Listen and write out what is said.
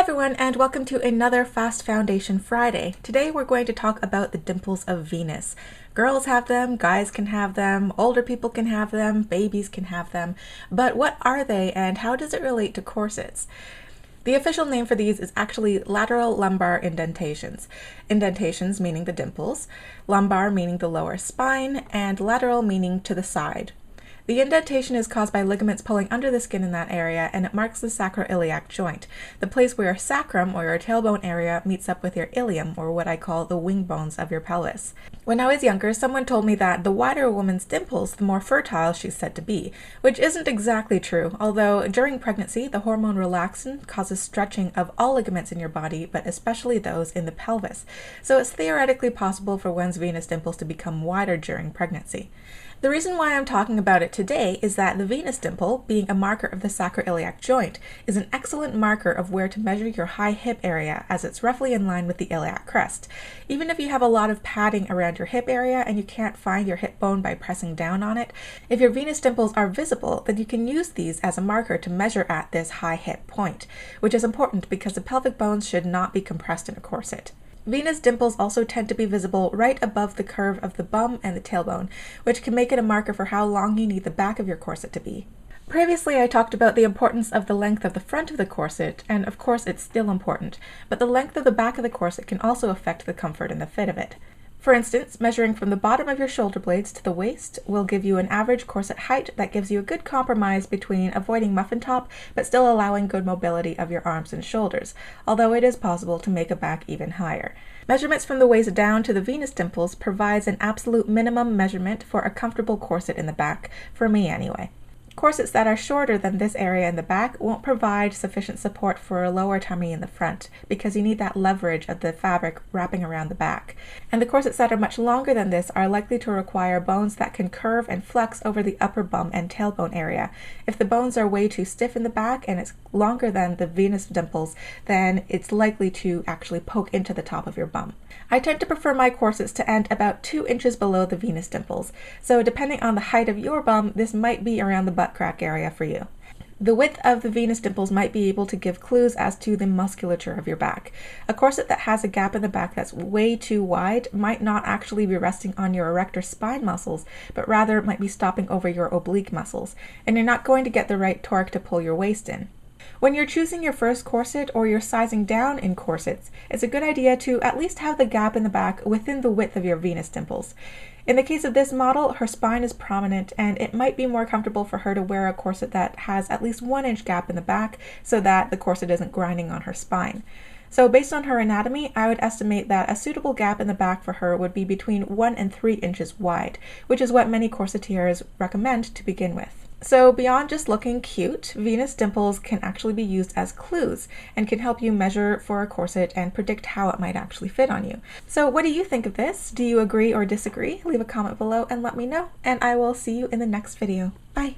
everyone, and welcome to another Fast Foundation Friday. Today we're going to talk about the dimples of Venus. Girls have them, guys can have them, older people can have them, babies can have them, but what are they and how does it relate to corsets? The official name for these is actually lateral lumbar indentations. Indentations meaning the dimples, lumbar meaning the lower spine, and lateral meaning to the side. The indentation is caused by ligaments pulling under the skin in that area, and it marks the sacroiliac joint, the place where your sacrum or your tailbone area meets up with your ilium, or what I call the wing bones of your pelvis. When I was younger, someone told me that the wider a woman's dimples, the more fertile she's said to be, which isn't exactly true, although during pregnancy, the hormone relaxin causes stretching of all ligaments in your body, but especially those in the pelvis. So it's theoretically possible for one's venous dimples to become wider during pregnancy. The reason why I'm talking about it today is that the venous dimple, being a marker of the sacroiliac joint, is an excellent marker of where to measure your high hip area, as it's roughly in line with the iliac crest. Even if you have a lot of padding around your hip area and you can't find your hip bone by pressing down on it, if your venous dimples are visible, then you can use these as a marker to measure at this high hip point, which is important because the pelvic bones should not be compressed in a corset. Venous dimples also tend to be visible right above the curve of the bum and the tailbone, which can make it a marker for how long you need the back of your corset to be. Previously, I talked about the importance of the length of the front of the corset, and of course it's still important, but the length of the back of the corset can also affect the comfort and the fit of it. For instance, measuring from the bottom of your shoulder blades to the waist will give you an average corset height that gives you a good compromise between avoiding muffin top but still allowing good mobility of your arms and shoulders, although it is possible to make a back even higher. Measurements from the waist down to the venous dimples provides an absolute minimum measurement for a comfortable corset in the back, for me anyway. Corsets that are shorter than this area in the back won't provide sufficient support for a lower tummy in the front because you need that leverage of the fabric wrapping around the back. And the corsets that are much longer than this are likely to require bones that can curve and flex over the upper bum and tailbone area. If the bones are way too stiff in the back and it's longer than the venous dimples, then it's likely to actually poke into the top of your bum. I tend to prefer my corsets to end about 2 inches below the venous dimples, so depending on the height of your bum, this might be around the butt crack area for you. The width of the venous dimples might be able to give clues as to the musculature of your back. A corset that has a gap in the back that's way too wide might not actually be resting on your erector spine muscles, but rather might be stopping over your oblique muscles, and you're not going to get the right torque to pull your waist in. When you're choosing your first corset or you're sizing down in corsets, it's a good idea to at least have the gap in the back within the width of your venous dimples. In the case of this model, her spine is prominent and it might be more comfortable for her to wear a corset that has at least 1 inch gap in the back so that the corset isn't grinding on her spine. So based on her anatomy, I would estimate that a suitable gap in the back for her would be between 1 and 3 inches wide, which is what many corsetiers recommend to begin with. So beyond just looking cute, venous dimples can actually be used as clues and can help you measure for a corset and predict how it might actually fit on you. So what do you think of this? Do you agree or disagree? Leave a comment below and let me know, and I will see you in the next video. Bye!